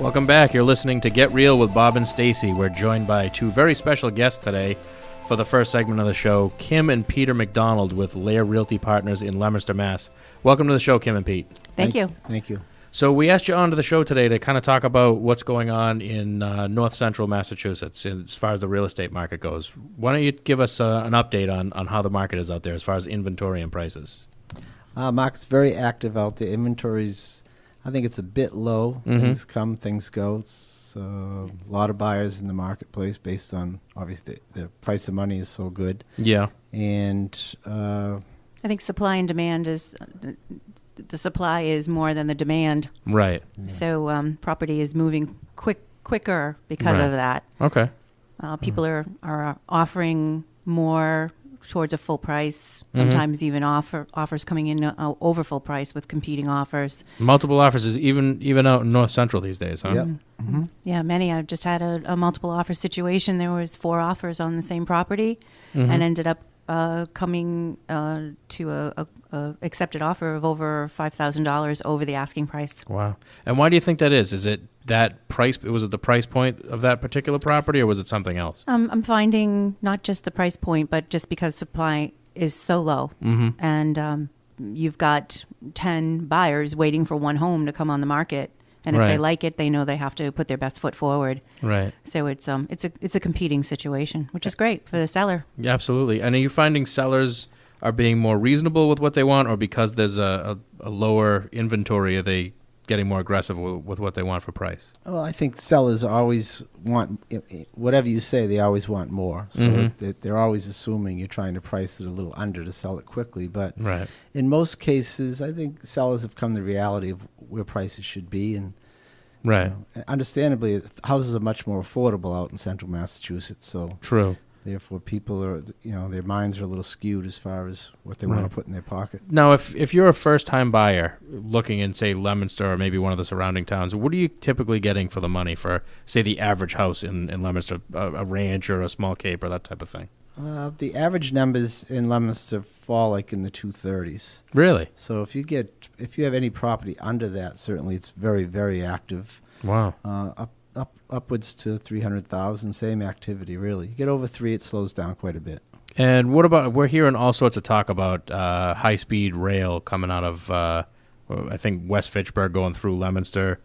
Welcome back. You're listening to Get Real with Bob and Stacy. We're joined by two very special guests today for the first segment of the show, Kim and Peter McDonald with Lair Realty Partners in Leominster, Mass. Welcome to the show, Kim and Pete. Thank you. Thank you. So we asked you onto the show today to kind of talk about what's going on in north central Massachusetts as far as the real estate market goes. Why don't you give us an update on how the market is out there as far as inventory and prices? Market's very active out there. Inventory's, I think it's a bit low. Mm-hmm. Things come, things go. It's a lot of buyers in the marketplace based on, obviously, the price of money is so good. Yeah. And I think supply and demand is, the supply is more than the demand. Right. Yeah. So property is moving quicker because of that. Okay. People are offering more towards a full price, sometimes even offers coming in over full price with competing offers. Multiple offers is even out in north central these days, huh? Yep. Mm-hmm. Yeah, many. I've just had a multiple offer situation. There was 4 offers on the same property and ended up coming to a accepted offer of over $5,000 over the asking price. Wow. And why do you think that is? Is it that price? Was it the price point of that particular property, or was it something else? I'm finding not just the price point, but just because supply is so low, and you've got 10 buyers waiting for one home to come on the market, and if they like it, they know they have to put their best foot forward. Right. So it's a competing situation, which is great for the seller. Yeah, absolutely. And are you finding sellers are being more reasonable with what they want, or because there's a lower inventory, are they getting more aggressive with what they want for price? Well, I think sellers always want, whatever you say, they always want more. So they're always assuming you're trying to price it a little under to sell it quickly. But in most cases, I think sellers have come to the reality of where prices should be. And understandably, houses are much more affordable out in central Massachusetts. So true. Therefore, people are, their minds are a little skewed as far as what they want to put in their pocket. Now, if you're a first-time buyer looking in, say, Leominster or maybe one of the surrounding towns, what are you typically getting for the money for, say, the average house in Leominster, a ranch or a small cape or that type of thing? The average numbers in Leominster fall like in the 230s. Really? So if you have any property under that, certainly it's very, very active. Wow. Upwards to 300,000, same activity, really. You get over 3, it slows down quite a bit. And what about, we're hearing all sorts of talk about high-speed rail coming out of, I think, West Fitchburg going through Leominster,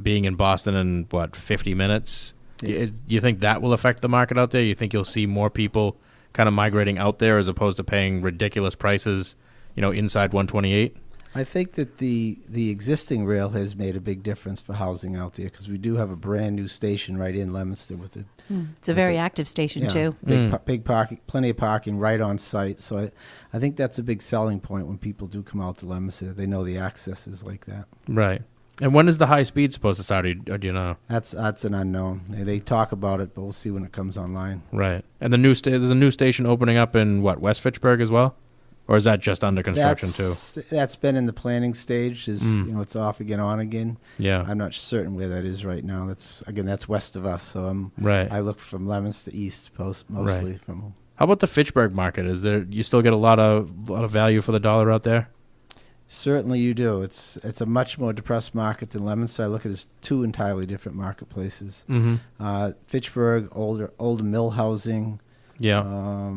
being in Boston in, 50 minutes? Yeah. Do you think that will affect the market out there? You think you'll see more people kind of migrating out there as opposed to paying ridiculous prices, inside 128? I think that the existing rail has made a big difference for housing out there because we do have a brand new station right in Leominster with it. It's a very active station too. Big parking, plenty of parking right on site. So I think that's a big selling point when people do come out to Leominster. They know the access is like that. Right. And when is the high speed supposed to start? Or do you know? That's an unknown. They talk about it, but we'll see when it comes online. Right. And there's a new station opening up in West Fitchburg as well? Or is that just under construction too? That's been in the planning stage. It's off again, on again. Yeah. I'm not certain where that is right now. That's west of us. So I look from Leominster east mostly from. How about the Fitchburg market? You still get a lot of value for the dollar out there? Certainly you do. It's a much more depressed market than Leominster. I look at it as 2 entirely different marketplaces. Fitchburg, older mill housing. Yeah.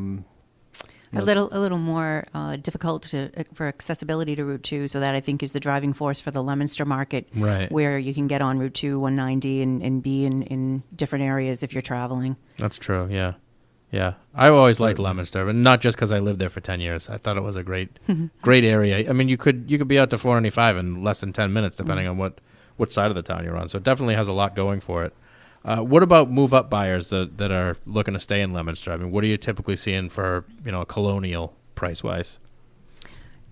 A little more difficult for accessibility to Route 2, so that I think is the driving force for the Leominster market, where you can get on Route 2, 190, and be in different areas if you're traveling. That's true, yeah. Yeah, I always liked Leominster, but not just because I lived there for 10 years. I thought it was a great area. I mean, you could be out to 495 in less than 10 minutes, depending on what side of the town you're on. So it definitely has a lot going for it. What about move-up buyers that are looking to stay in Leominster? I mean, what are you typically seeing for, a colonial price-wise?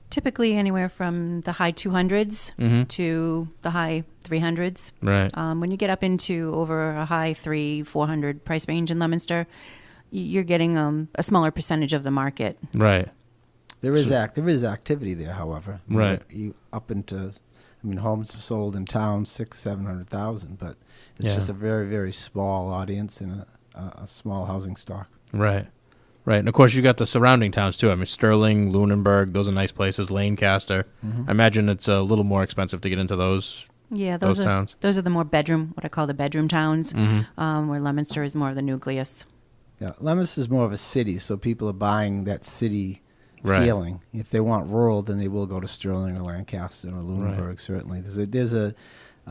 Typically anywhere from the high 200s to the high 300s. Right. When you get up into over a high 300-400 price range in Leominster, you're getting a smaller percentage of the market. Right. There is activity there, however. Right. You up into... homes have sold in town 600,000-700,000, but it's just a very, very small audience and a small housing stock. Right. And of course, you got the surrounding towns too. I mean, Sterling, Lunenburg, those are nice places. Lancaster. I imagine it's a little more expensive to get into those Yeah, those towns. Those are the more bedroom, what I call the bedroom towns, where Leominster is more of the nucleus. Yeah, Leominster is more of a city, so people are buying that city feeling. If they want rural, then they will go to Sterling or Lancaster or Lunenburg. Certainly, there's a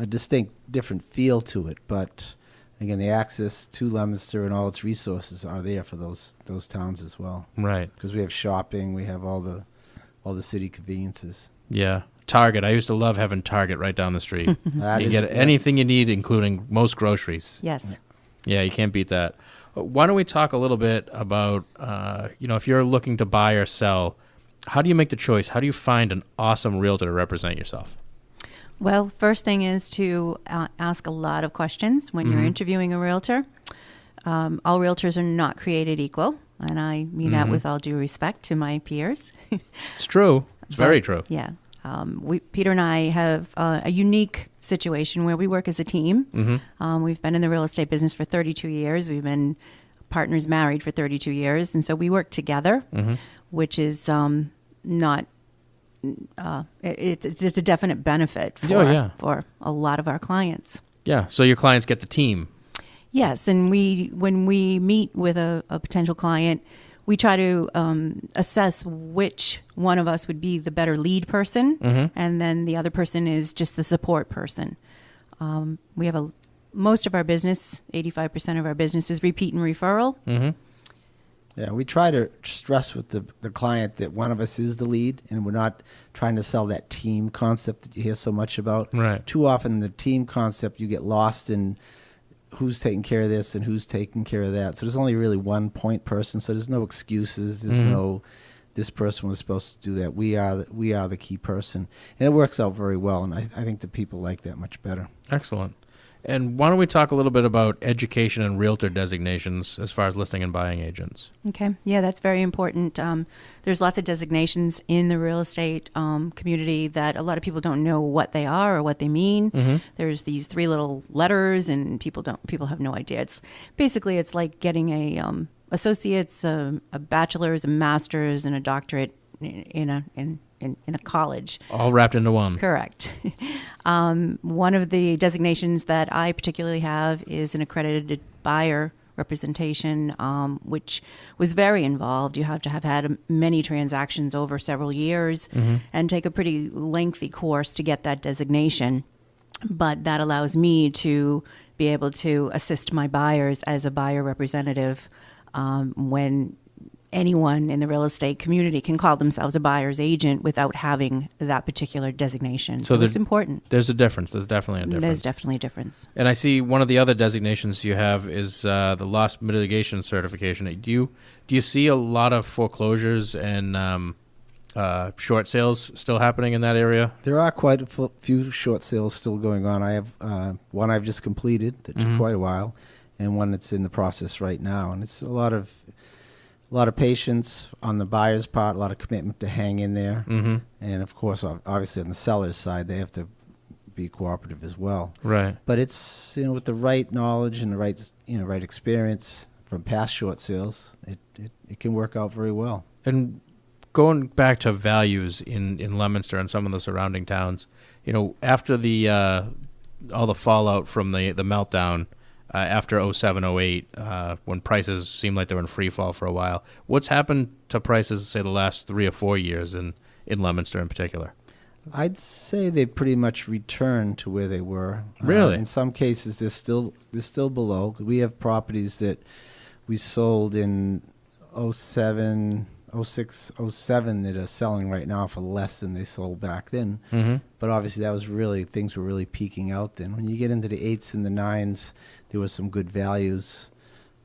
distinct different feel to it, but again, the access to Leominster and all its resources are there for those towns as well. Right, because we have shopping, we have all the city conveniences. Yeah. Target. I used to love having Target right down the street. You get anything you need, including most groceries. Yes. Yeah, you can't beat that. Why don't we talk a little bit about, if you're looking to buy or sell, how do you make the choice? How do you find an awesome realtor to represent yourself? Well, first thing is to ask a lot of questions when you're interviewing a realtor. All realtors are not created equal, and I mean that with all due respect to my peers. It's true. It's very true. Yeah. Peter and I have a unique situation where we work as a team. We've been in the real estate business for 32 years. We've been partners married for 32 years. And so we work together, which is not, it's a definite benefit for a lot of our clients. Yeah. So your clients get the team. Yes. And when we meet with a potential client, we try to assess which one of us would be the better lead person, and then the other person is just the support person. We have most of our business, 85% of our business is repeat and referral. Yeah, we try to stress with the client that one of us is the lead, and we're not trying to sell that team concept that you hear so much about. Right. Too often the team concept, you get lost in who's taking care of this and who's taking care of that. So there's only really one point person. So there's no excuses. There's no, this person was supposed to do that. We are the key person. And it works out very well. And I think the people like that much better. Excellent. And why don't we talk a little bit about education and realtor designations as far as listing and buying agents? Okay. Yeah, that's very important. There's lots of designations in the real estate community that a lot of people don't know what they are or what they mean. There's these 3 little letters, and people have no idea. It's like getting a associate's, a bachelor's, a master's, and a doctorate in a college. All wrapped into one. Correct. One of the designations that I particularly have is an accredited buyer representation, which was very involved. You have to have had many transactions over several years and take a pretty lengthy course to get that designation. But that allows me to be able to assist my buyers as a buyer representative when anyone in the real estate community can call themselves a buyer's agent without having that particular designation. So it's important. There's a difference. There's definitely a difference. There's definitely a difference. And I see one of the other designations you have is the loss mitigation certification. Do you see a lot of foreclosures and short sales still happening in that area? There are quite a few short sales still going on. I have one I've just completed that took quite a while, and one that's in the process right now. And it's a lot of patience on the buyer's part, a lot of commitment to hang in there. And of course, obviously on the seller's side, they have to be cooperative as well. Right. But it's, with the right knowledge and the right experience from past short sales, it can work out very well. And going back to values in Leominster and some of the surrounding towns, after the all the fallout from the meltdown, after 07, 08, when prices seemed like they were in free fall for a while. What's happened to prices, say, the last 3 or 4 years in Leominster in particular? I'd say they pretty much returned to where they were. Really? In some cases, they're still below. We have properties that we sold in 07, 06, 07 that are selling right now for less than they sold back then. But obviously, things were really peaking out then. When you get into the 8s and the 9s, there was some good values.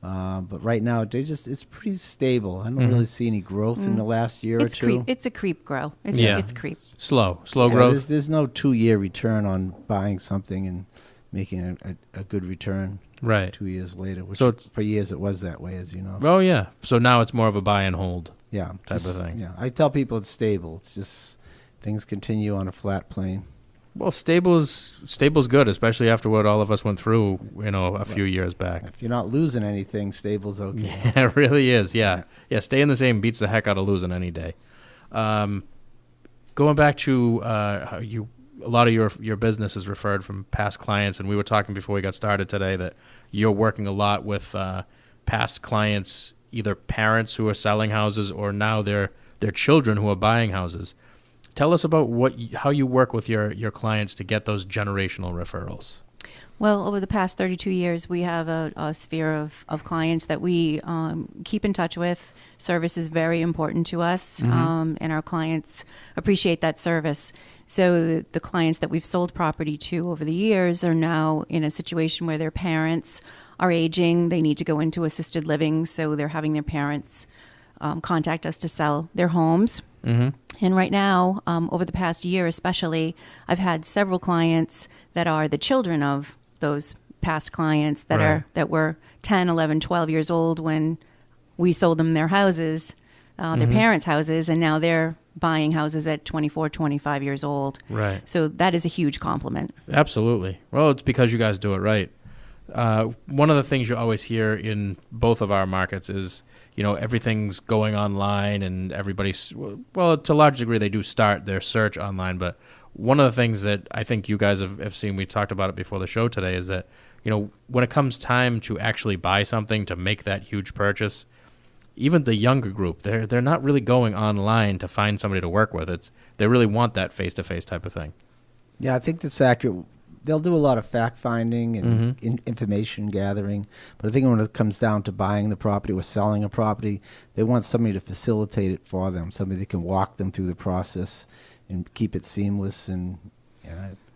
But right now, it's pretty stable. I don't really see any growth in the last year or two. It's a creep grow. It's creep. Slow growth. There's no 2-year return on buying something and making a good return. Right. 2 years later, which for years it was that way, as you know. Oh, yeah. So now it's more of a buy and hold type of thing. Yeah, I tell people it's stable. It's just things continue on a flat plane. Well, stable's good, especially after what all of us went through, a few years back. If you're not losing anything, stable's okay. Yeah, it really is. Yeah. Staying the same beats the heck out of losing any day. Going back to a lot of your business is referred from past clients, and we were talking before we got started today that you're working a lot with past clients, either parents who are selling houses or now their children who are buying houses. Tell us about how you work with your clients to get those generational referrals. Well, over the past 32 years, we have a sphere of clients that we keep in touch with. Service is very important to us, and our clients appreciate that service. So the clients that we've sold property to over the years are now in a situation where their parents are aging. They need to go into assisted living, so they're having their parents contact us to sell their homes. And right now, over the past year especially, I've had several clients that are the children of those past clients that were 10, 11, 12 years old when we sold them their houses, their parents' houses, and now they're buying houses at 24, 25 years old. Right. So that is a huge compliment. Absolutely. Well, it's because you guys do it right. One of the things you always hear in both of our markets is, everything's going online and everybody's, well, to a large degree, they do start their search online. But one of the things that I think you guys have seen, we talked about it before the show today, is that, when it comes time to actually buy something, to make that huge purchase, even the younger group, they're not really going online to find somebody to work with. They really want that face-to-face type of thing. Yeah, I think that's accurate. They'll do a lot of fact-finding and information gathering, but I think when it comes down to buying the property or selling a property, they want somebody to facilitate it for them, somebody that can walk them through the process and keep it seamless and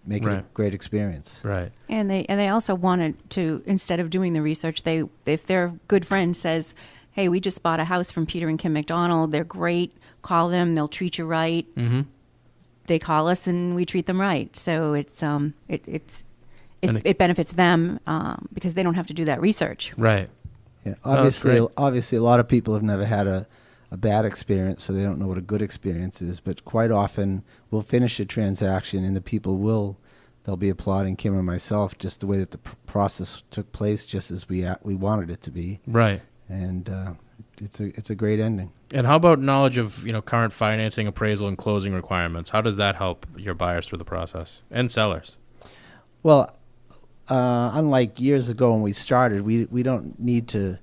make it a great experience. Right. And they also wanted to, instead of doing the research, if their good friend says, hey, we just bought a house from Peter and Kim McDonald, they're great, call them, they'll treat you right. They call us and we treat them right. So it benefits them because they don't have to do that research. Right. Yeah. Obviously, a lot of people have never had a bad experience, so they don't know what a good experience is. But quite often, we'll finish a transaction, and the people they'll be applauding Kim and myself just the way that the process took place, just as we wanted it to be. Right. And it's a great ending. And how about knowledge of current financing, appraisal, and closing requirements? How does that help your buyers through the process and sellers? Well, unlike years ago when we started, we don't need to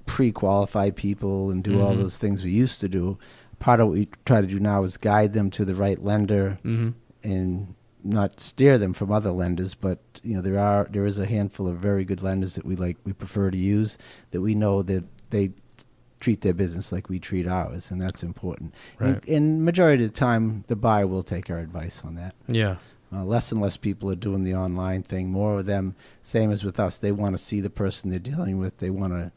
pre-qualify people and do all those things we used to do. Part of what we try to do now is guide them to the right lender and not steer them from other lenders, but there is a handful of very good lenders that we prefer to use, that we know that they treat their business like we treat ours, and that's important. Right. And majority of the time, the buyer will take our advice on that. Yeah. Less and less people are doing the online thing. More of them, same as with us, they want to see the person they're dealing with. They want to,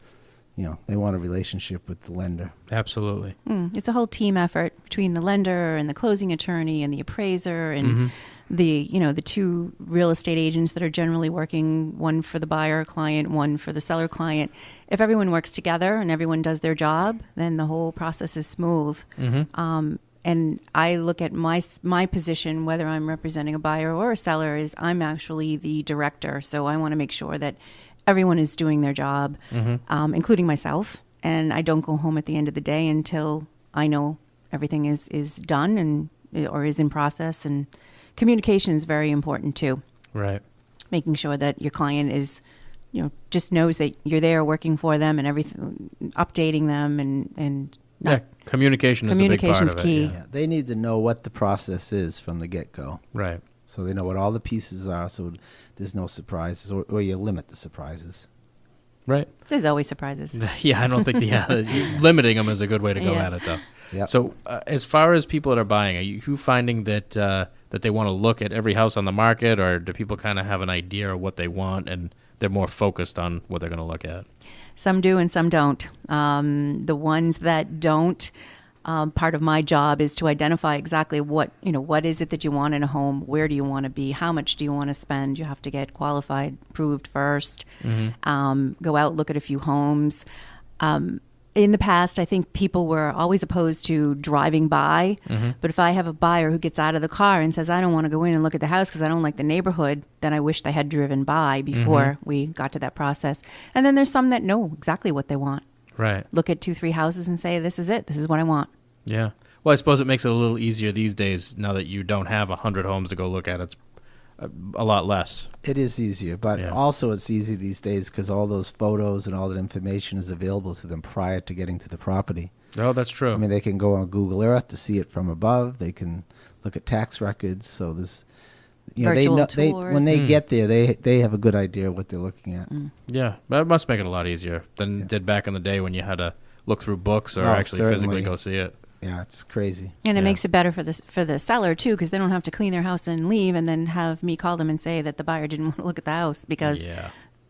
they want a relationship with the lender. Absolutely. It's a whole team effort between the lender and the closing attorney and the appraiser and the two real estate agents that are generally working, one for the buyer client, one for the seller client. If everyone works together and everyone does their job, then the whole process is smooth. And I look at my position, whether I'm representing a buyer or a seller, is I'm actually the director. So I want to make sure that everyone is doing their job, including myself. And I don't go home at the end of the day until I know everything is done or is in process. And communication is very important too. Right. Making sure that your client is, just knows that you're there working for them and everything, updating them and communication is the big part of it. Key. Yeah, they need to know what the process is from the get-go. Right. So they know what all the pieces are, so there's no surprises, or you limit the surprises. Right. There's always surprises. Yeah, I don't think limiting them is a good way to go at it, though. Yep. So as far as people that are buying, are you finding that that they want to look at every house on the market, or do people kind of have an idea of what they want and they're more focused on what they're going to look at? Some do and some don't. The ones that don't, part of my job is to identify exactly what is it that you want in a home, where do you want to be, how much do you want to spend. You have to get qualified, approved first, go out, look at a few homes. In the past, I think people were always opposed to driving by. But if I have a buyer who gets out of the car and says, I don't want to go in and look at the house because I don't like the neighborhood, then I wish they had driven by before we got to that process. And then there's some that know exactly what they want. Right. Look at 2-3 houses and say, this is it. This is what I want. Yeah. Well, I suppose it makes it a little easier these days now that you don't have 100 homes to go look at. It's a lot less. It is easier, but also it's easy these days because all those photos and all that information is available to them prior to getting to the property. Oh, that's true. I mean, they can go on Google Earth to see it from above. They can look at tax records. So there's, virtual tours. When they get there, they have a good idea of what they're looking at. Yeah, that must make it a lot easier than it did back in the day when you had to look through books or actually physically go see it. Yeah, it's crazy. And it makes it better for the seller, too, because they don't have to clean their house and leave and then have me call them and say that the buyer didn't want to look at the house because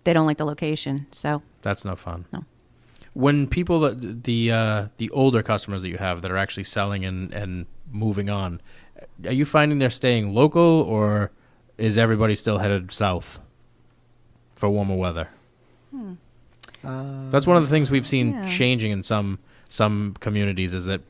they don't like the location. So that's no fun. No. When people, the older customers that you have that are actually selling and moving on, are you finding they're staying local or is everybody still headed south for warmer weather? That's one of the things we've seen changing in some communities is that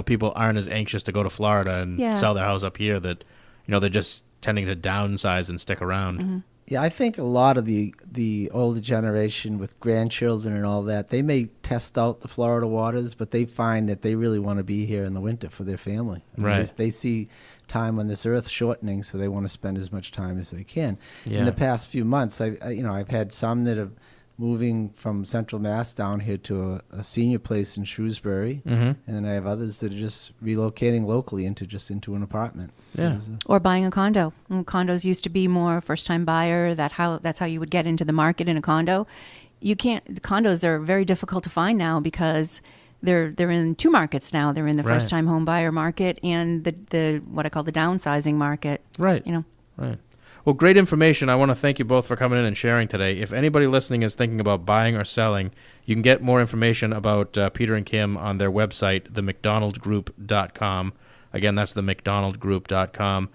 people aren't as anxious to go to Florida and sell their house up here that, they're just tending to downsize and stick around. Mm-hmm. Yeah, I think a lot of the older generation with grandchildren and all that, they may test out the Florida waters, but they find that they really want to be here in the winter for their family. Right. They see time on this earth shortening, so they want to spend as much time as they can. Yeah. In the past few months, I've had some that have moving from Central Mass down here to a senior place in Shrewsbury, and then I have others that are just relocating locally into an apartment. So or buying a condo. Condos used to be more first-time buyer. That's how you would get into the market in a condo. You can't. Condos are very difficult to find now because they're in two markets now. They're in the first-time home buyer market and the what I call the downsizing market. Right. Right. Well, great information. I want to thank you both for coming in and sharing today. If anybody listening is thinking about buying or selling, you can get more information about Peter and Kim on their website, themcdonaldgroup.com. Again, that's themcdonaldgroup.com.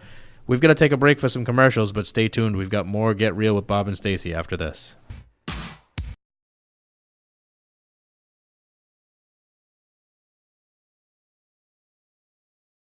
We've got to take a break for some commercials, but stay tuned. We've got more Get Real with Bob and Stacy after this.